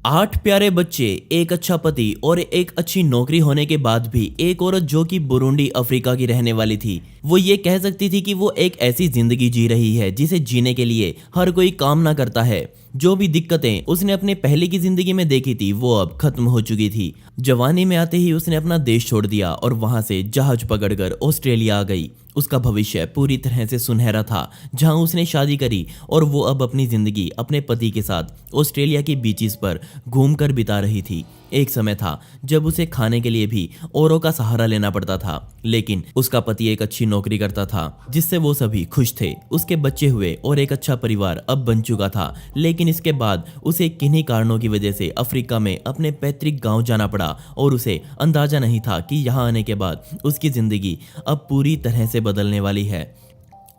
8 प्यारे बच्चे, एक अच्छा पति और एक अच्छी नौकरी होने के बाद भी एक औरत जो कि बुरुंडी अफ्रीका की रहने वाली थी, वो ये कह सकती थी कि वो एक ऐसी जिंदगी जी रही है जिसे जीने के लिए हर कोई काम ना करता है। जो भी दिक्कतें उसने अपने पहले की जिंदगी में देखी थी वो अब खत्म हो चुकी थी। जवानी में आते ही उसने अपना देश छोड़ दिया और वहां से जहाज पकड़कर ऑस्ट्रेलिया आ गई। उसका भविष्य पूरी तरह से सुनहरा था, जहां उसने शादी करी और वो अब अपनी जिंदगी अपने पति के साथ ऑस्ट्रेलिया की बीचेस पर घूमकर बिता रही थी। एक समय था जब उसे खाने के लिए भी औरों का सहारा लेना पड़ता था, लेकिन उसका पति एक अच्छी नौकरी करता था जिससे वो सभी खुश थे। उसके बच्चे हुए और एक अच्छा परिवार अब बन चुका था, लेकिन इसके बाद उसे किन्हीं कारणों की वजह से अफ्रीका में अपने पैतृक गांव जाना पड़ा और उसे अंदाजा नहीं था कि यहाँ आने के बाद उसकी जिंदगी अब पूरी तरह से बदलने वाली है।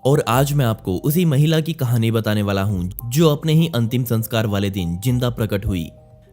और आज मैं आपको उसी महिला की कहानी बताने वाला हूँ जो अपने ही अंतिम संस्कार वाले दिन जिंदा प्रकट हुई।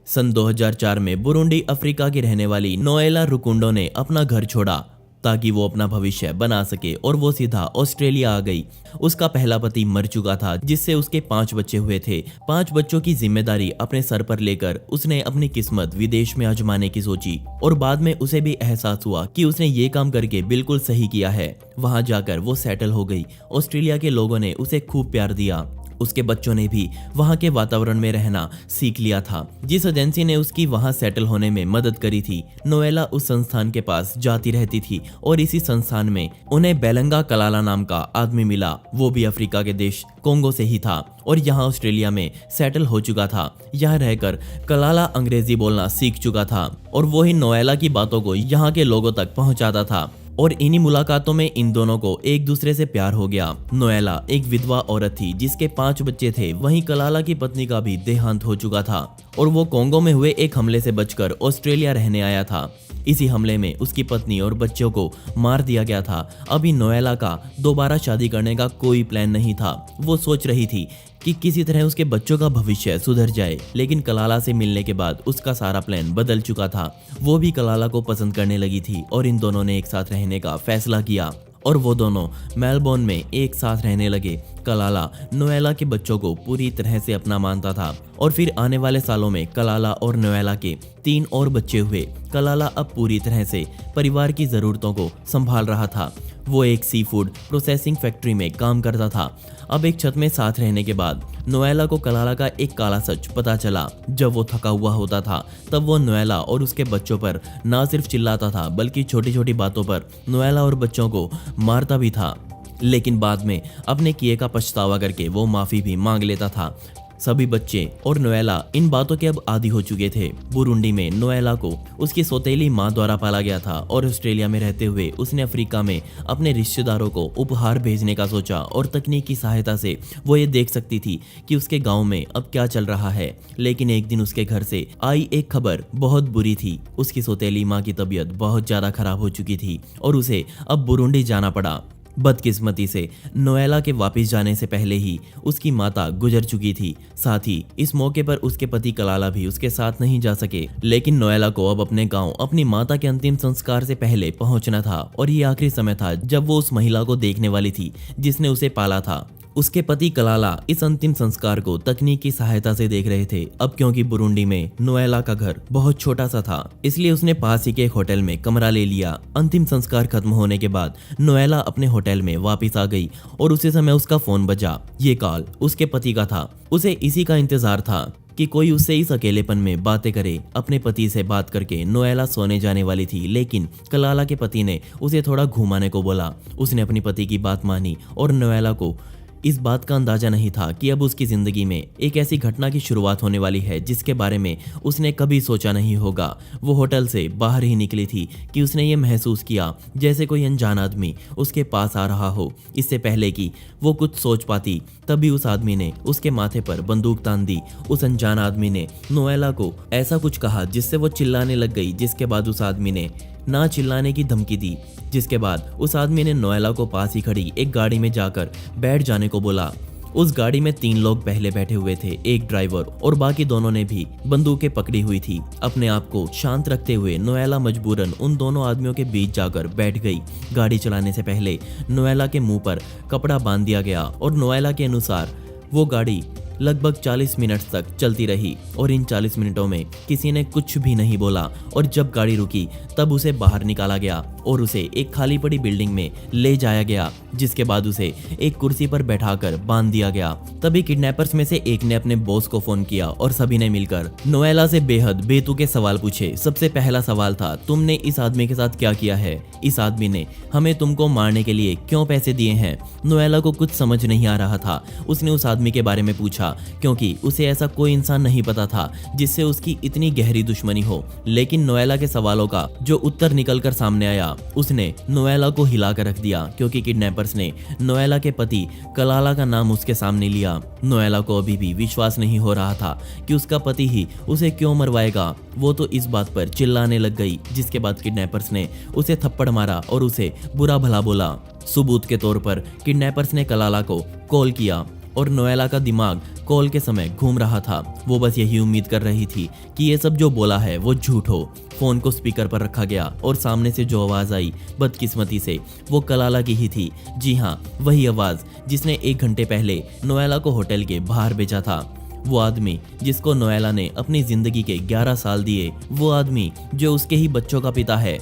सन 2004 में बुरुंडी अफ्रीका की रहने वाली नोएला रुकुंडो ने अपना घर छोड़ा ताकि वो अपना भविष्य बना सके और वो सीधा ऑस्ट्रेलिया आ गई। उसका पहला पति मर चुका था जिससे उसके 5 बच्चे हुए थे। 5 बच्चों की जिम्मेदारी अपने सर पर लेकर उसने अपनी किस्मत विदेश में आजमाने की सोची और बाद में उसे भी एहसास हुआ कि उसने ये काम करके बिल्कुल सही किया है। वहां जाकर वो सेटल हो गई। ऑस्ट्रेलिया के लोगों ने उसे खूब प्यार दिया। उसके बच्चों ने भी वहां के वातावरण में रहना सीख लिया था। जिस एजेंसी ने उसकी वहां सेटल होने में मदद करी थी, नोएला उस संस्थान के पास जाती रहती थी और इसी संस्थान में उन्हें बेलंगा कलाला नाम का आदमी मिला। वो भी अफ्रीका के देश कोंगो से ही था और यहाँ ऑस्ट्रेलिया में सेटल हो चुका था। यहाँ रहकर कलाला अंग्रेजी बोलना सीख चुका था और वो ही नोएला की बातों को यहाँ के लोगों तक पहुँचाता था। और इन्हीं मुलाकातों में इन दोनों को एक दूसरे से प्यार हो गया। नोएला एक विधवा औरत थी जिसके 5 बच्चे थे। वहीं कलाला की पत्नी का भी देहांत हो चुका था और वो कोंगो में हुए एक हमले से बचकर ऑस्ट्रेलिया रहने आया था। इसी हमले में उसकी पत्नी और बच्चों को मार दिया गया था। अभी नोएला का दोबारा शादी करने का कोई प्लान नहीं था। वो सोच रही थी कि किसी तरह उसके बच्चों का भविष्य सुधर जाए, लेकिन कलाला से मिलने के बाद उसका सारा प्लान बदल चुका था। वो भी कलाला को पसंद करने लगी थी और इन दोनों ने एक साथ रहने का फैसला किया और वो दोनों मेलबोर्न में एक साथ रहने लगे। कलाला नोएला के बच्चों को पूरी तरह से अपना मानता था और फिर आने वाले सालों में कलाला और नोएला के 3 और बच्चे हुए। कलाला अब पूरी तरह से परिवार की ज़रूरतों को संभाल रहा था। वो एक सी फूड प्रोसेसिंग फैक्ट्री में काम करता था। अब एक छत में साथ रहने के बाद नोएला को कलाला का एक काला सच पता चला। जब वो थका हुआ होता था तब वो नोएला और उसके बच्चों पर ना सिर्फ चिल्लाता था बल्कि छोटी छोटी बातों पर नोएला और बच्चों को मारता भी था। लेकिन बाद में अपने किए का पछतावा करके वो माफ़ी भी मांग लेता था। सभी बच्चे और नोएला इन बातों के अब आदी हो चुके थे। बुरुंडी में नोएला को उसकी सौतेली माँ द्वारा पाला गया था और ऑस्ट्रेलिया में रहते हुए उसने अफ्रीका में अपने रिश्तेदारों को उपहार भेजने का सोचा और तकनीक की सहायता से वो ये देख सकती थी कि उसके गांव में अब क्या चल रहा है। लेकिन एक दिन उसके घर से आई एक खबर बहुत बुरी थी। उसकी सौतेली माँ की तबीयत बहुत ज़्यादा खराब हो चुकी थी और उसे अब बुरुंडी जाना पड़ा। बदकिस्मती से नोएला के वापस जाने से पहले ही उसकी माता गुजर चुकी थी। साथ ही इस मौके पर उसके पति कलाला भी उसके साथ नहीं जा सके। लेकिन नोएला को अब अपने गांव अपनी माता के अंतिम संस्कार से पहले पहुंचना था और ये आखिरी समय था जब वो उस महिला को देखने वाली थी जिसने उसे पाला था। उसके पति कलाला इस अंतिम संस्कार को तकनीक की सहायता से देख रहे थे। अब क्योंकि बुरुंडी में नोएला का घर बहुत छोटा सा था, इसलिए उसने पास ही के एक होटल में कमरा ले लिया। अंतिम संस्कार खत्म होने के बाद नोएला अपने होटल में वापस आ गई और उसी समय उसका फोन बजा। ये कॉल उसके पति का था। उसे इसी का इंतजार था कि कोई उससे इस अकेलेपन में बातें करे। अपने पति से बात करके नोएला सोने जाने वाली थी, लेकिन कलाला के पति ने उसे थोड़ा घुमाने को बोला। उसने अपनी पति की बात मानी और नोएला को इस बात का अंदाजा नहीं था कि अब उसकी जिंदगी में एक ऐसी घटना की शुरुआत होने वाली है जिसके बारे में उसने कभी सोचा नहीं होगा। वो होटल से बाहर ही निकली थी कि उसने ये महसूस किया जैसे कोई अनजान आदमी उसके पास आ रहा हो। इससे पहले कि वो कुछ सोच पाती तभी उस आदमी ने उसके माथे पर बंदूक तान दी। उस अनजान आदमी ने नोएला को ऐसा कुछ कहा जिससे वो चिल्लाने लग गई, जिसके बाद उस आदमी ने ना चिल्लाने की धमकी दी। जिसके बाद उस आदमी ने नोएला को पास ही खड़ी एक गाड़ी में जाकर बैठ जाने को बोला। उस गाड़ी में 3 लोग पहले बैठे हुए थे, एक ड्राइवर और बाकी दोनों ने भी बंदूकें पकड़ी हुई थी। अपने आप को शांत रखते हुए नोएला मजबूरन उन दोनों आदमियों के बीच जाकर बैठ गई। गाड़ी चलाने से पहले नोएला के मुंह पर कपड़ा बांध दिया गया और नोएला के अनुसार वो गाड़ी लगभग 40 मिनट तक चलती रही और इन 40 मिनटों में किसी ने कुछ भी नहीं बोला और जब गाड़ी रुकी तब उसे बाहर निकाला गया और उसे एक खाली पड़ी बिल्डिंग में ले जाया गया, जिसके बाद उसे एक कुर्सी पर बैठाकर बांध दिया गया। तभी किडनैपर्स में से एक ने अपने बॉस को फोन किया और सभी ने मिलकर नोएला से बेहद बेतुके सवाल पूछे। सबसे पहला सवाल था, तुमने इस आदमी के साथ क्या किया है? इस आदमी ने हमें तुमको मारने के लिए क्यों पैसे दिए हैं? नोएला को कुछ समझ नहीं आ रहा था। उसने उस आदमी के बारे में पूछा क्योंकि उसे ऐसा कोई इंसान नहीं पता था जिससे उसकी इतनी गहरी दुश्मनी हो। लेकिन नोएला के सवालों का जो उत्तर निकलकर सामने आया उसने नोएला को हिला कर रख दिया, क्योंकि किडनैपर्स ने नोएला के पति कलाला का नाम उसके सामने लिया। नोएला को अभी भी विश्वास नहीं हो रहा था कि उसका पति ही उसे क्यों मरवाएगा। वो तो इस बात पर चिल्लाने लग गई, जिसके बाद किडनैपर्स ने उसे थप्पड़ मारा और उसे बुरा भला बोला। सबूत के तौर पर किडनैपर्स ने कलाला को कॉल किया और नोएला का दिमाग कॉल के समय घूम रहा था। वो बस यही उम्मीद कर रही थी कि ये सब जो बोला है वो झूठ हो। फोन को स्पीकर पर रखा गया और सामने से जो आवाज आई बदकिस्मती से वो कलाला की ही थी। जी हाँ, वही आवाज जिसने 1 घंटे पहले नोएला को होटल के बाहर भेजा था। वो आदमी जिसको नोएला ने अपनी जिंदगी के 11 साल दिए, वो आदमी जो उसके ही बच्चों का पिता है।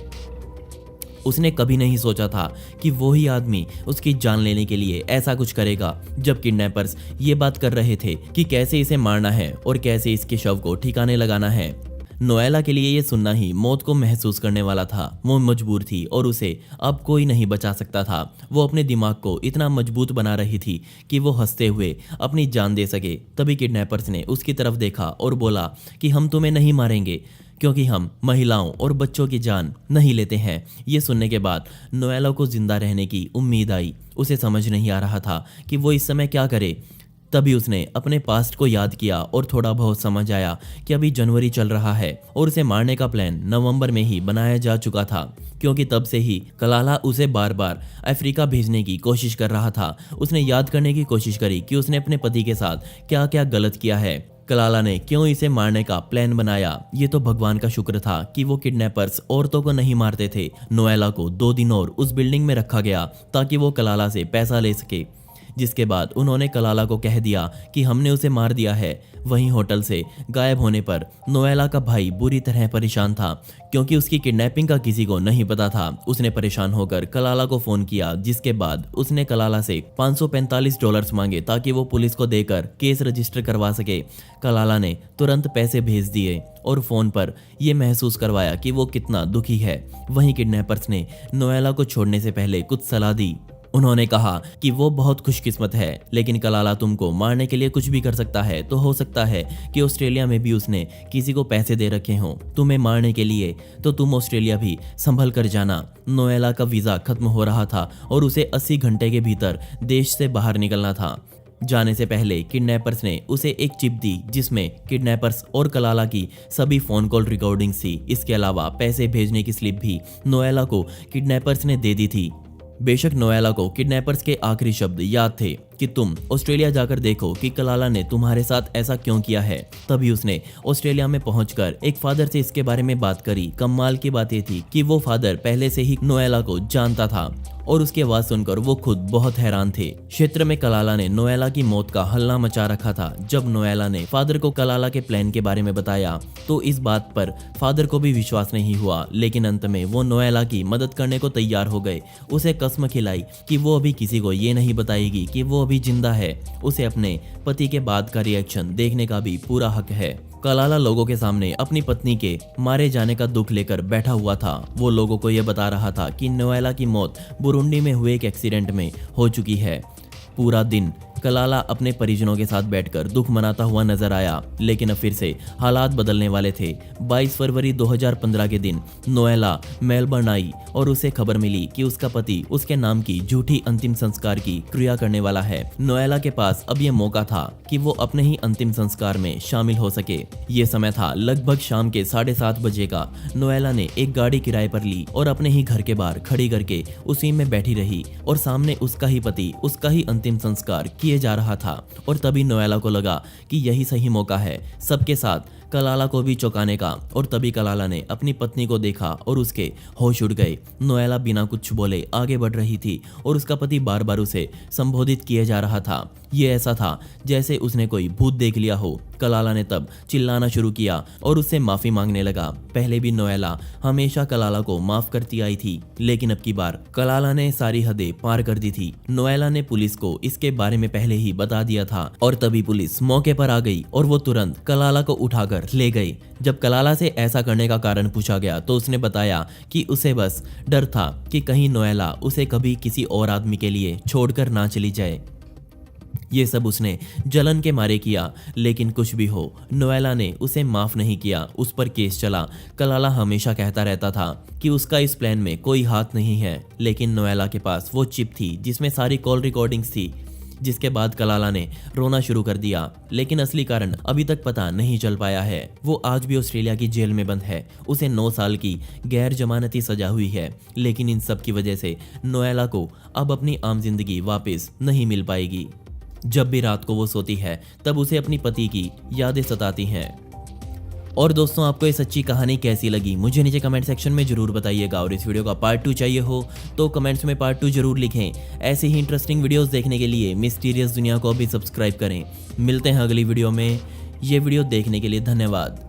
उसने कभी नहीं सोचा था कि वो ही आदमी उसकी जान लेने के लिए ऐसा कुछ करेगा। जब किडनैपर्स ये बात कर रहे थे कि कैसे इसे मारना है और कैसे इसके शव को ठिकाने लगाना है, नोएला के लिए ये सुनना ही मौत को महसूस करने वाला था। वो मजबूर थी और उसे अब कोई नहीं बचा सकता था। वो अपने दिमाग को इतना मजबूत बना रही थी कि वो हंसते हुए अपनी जान दे सके। तभी किडनैपर्स ने उसकी तरफ देखा और बोला कि हम तुम्हें नहीं मारेंगे क्योंकि हम महिलाओं और बच्चों की जान नहीं लेते हैं। ये सुनने के बाद नोएला को जिंदा रहने की उम्मीद आई। उसे समझ नहीं आ रहा था कि वो इस समय क्या करे। तभी उसने अपने पास्ट को याद किया और थोड़ा बहुत समझ आया कि अभी जनवरी चल रहा है और उसे मारने का प्लान नवंबर में ही बनाया जा चुका था, क्योंकि तब से ही कलाला उसे बार बार अफ्रीका भेजने की कोशिश कर रहा था। उसने याद करने की कोशिश करी कि उसने अपने पति के साथ क्या क्या गलत किया है, कलाला ने क्यों इसे मारने का प्लान बनाया। ये तो भगवान का शुक्र था कि वो किडनैपर्स औरतों को नहीं मारते थे। नोएला को 2 दिन और उस बिल्डिंग में रखा गया ताकि वो कलाला से पैसा ले सके, जिसके बाद उन्होंने कलाला को कह दिया कि हमने उसे मार दिया है। वहीं होटल से गायब होने पर नोएला का भाई बुरी तरह परेशान था, क्योंकि उसकी किडनैपिंग का किसी को नहीं पता था। उसने परेशान होकर कलाला को फोन किया, जिसके बाद उसने कलाला से $545 मांगे ताकि वो पुलिस को देकर केस रजिस्टर करवा सके। कलाला ने तुरंत पैसे भेज दिए और फोन पर यह महसूस करवाया कि वो कितना दुखी है। वहीं किडनैपर्स ने नोएला को छोड़ने से पहले कुछ सलाह दी। उन्होंने कहा कि वो बहुत खुशकिस्मत है, लेकिन कलाला तुमको मारने के लिए कुछ भी कर सकता है। तो हो सकता है कि ऑस्ट्रेलिया में भी उसने किसी को पैसे दे रखे हों तुम्हें मारने के लिए, तो तुम ऑस्ट्रेलिया भी संभल कर जाना। नोएला का वीज़ा खत्म हो रहा था और उसे 80 घंटे के भीतर देश से बाहर निकलना था। जाने से पहले किडनैपर्स ने उसे एक चिप दी जिसमें किडनैपर्स और कलाला की सभी फोन कॉल रिकॉर्डिंग्स थी। इसके अलावा पैसे भेजने की स्लिप भी नोएला को किडनैपर्स ने दे दी थी। बेशक नोएला को किडनैपर्स के आखिरी शब्द याद थे कि तुम ऑस्ट्रेलिया जाकर देखो कि कलाला ने तुम्हारे साथ ऐसा क्यों किया है। तभी उसने ऑस्ट्रेलिया में पहुंचकर एक फादर से इसके बारे में बात करी। कमाल की बात ये थी कि वो फादर पहले से ही नोएला को जानता था और उसकी आवाज सुनकर वो खुद बहुत हैरान थे। क्षेत्र में कलाला ने नोएला की मौत का हल्ला मचा रखा था। जब नोएला ने फादर को कलाला के प्लान के बारे में बताया तो इस बात पर फादर को भी विश्वास नहीं हुआ, लेकिन अंत में वो नोएला की मदद करने को तैयार हो गए। उसे कसम खिलाई कि वो अभी किसी को ये नहीं बताएगी कि वो अभी जिंदा है। उसे अपने पति के बाद का रिएक्शन देखने का भी पूरा हक है। कलाला लोगों के सामने अपनी पत्नी के मारे जाने का दुख लेकर बैठा हुआ था। वो लोगों को यह बता रहा था कि नोएला की मौत बुरुंडी में हुए एक एक्सीडेंट में हो चुकी है। पूरा दिन कलाला अपने परिजनों के साथ बैठकर दुख मनाता हुआ नजर आया, लेकिन अब फिर से हालात बदलने वाले थे। 22 फरवरी 2015 के दिन नोएला मेलबर्न आई और उसे खबर मिली कि उसका पति उसके नाम की झूठी अंतिम संस्कार की क्रिया करने वाला है। नोएला के पास अब यह मौका था कि वो अपने ही अंतिम संस्कार में शामिल हो सके। ये समय था लगभग शाम के 7:30 बजे का। नोएला ने एक गाड़ी किराए पर ली और अपने ही घर के बाहर खड़ी करके उसी में बैठी रही और सामने उसका ही पति उसका ही अंतिम संस्कार किए जा रहा था। और तभी नोएला को लगा कि यही सही मौका है सबके साथ कलाला को भी चौंकाने का। और तभी कलाला ने अपनी पत्नी को देखा और उसके होश उड़ गए। नोएला बिना कुछ बोले आगे बढ़ रही थी और उसका पति बार बार उसे संबोधित किए जा रहा था। ये ऐसा था जैसे उसने कोई भूत देख लिया हो। कलाला ने तब चिल्लाना शुरू किया और उससे माफी मांगने लगा। पहले भी नोएला हमेशा कलाला को माफ करती आई थी, लेकिन अब की बार कलाला ने सारी हदें पार कर दी थी। नोएला ने पुलिस को इसके बारे में पहले ही बता दिया था और तभी पुलिस मौके पर आ गई और वो तुरंत कलाला को उठाकर ले गई। जब कलाला से ऐसा करने का कारण पूछा गया तो उसने बताया कि उसे बस डर था कि कहीं नोएला उसे कभी किसी और आदमी के लिए छोड़कर ना चली जाए। ये सब उसने जलन के मारे किया, लेकिन कुछ भी हो नोएला ने उसे माफ नहीं किया। उस पर केस चला। कलाला हमेशा कहता रहता था कि उसका इस प्लान में कोई हाथ नहीं है, लेकिन नोएला के पास वो चिप थी जिसमें सारी कॉल रिकॉर्डिंग्स थी। जिसके बाद कलाला ने रोना शुरू कर दिया, लेकिन असली कारण अभी तक पता नहीं चल पाया है। वो आज भी ऑस्ट्रेलिया की जेल में बंद है। उसे 9 साल की गैर जमानती सजा हुई है, लेकिन इन सब की वजह से नोएला को अब अपनी आम जिंदगी वापस नहीं मिल पाएगी। जब भी रात को वो सोती है तब उसे अपनी पति की यादें सताती हैं। और दोस्तों, आपको ये सच्ची कहानी कैसी लगी मुझे नीचे कमेंट सेक्शन में जरूर बताइएगा। और इस वीडियो का पार्ट 2 चाहिए हो तो कमेंट्स में पार्ट 2 जरूर लिखें। ऐसे ही इंटरेस्टिंग वीडियोस देखने के लिए मिस्टीरियस दुनिया को भी सब्सक्राइब करें। मिलते हैं अगली वीडियो में। ये वीडियो देखने के लिए धन्यवाद।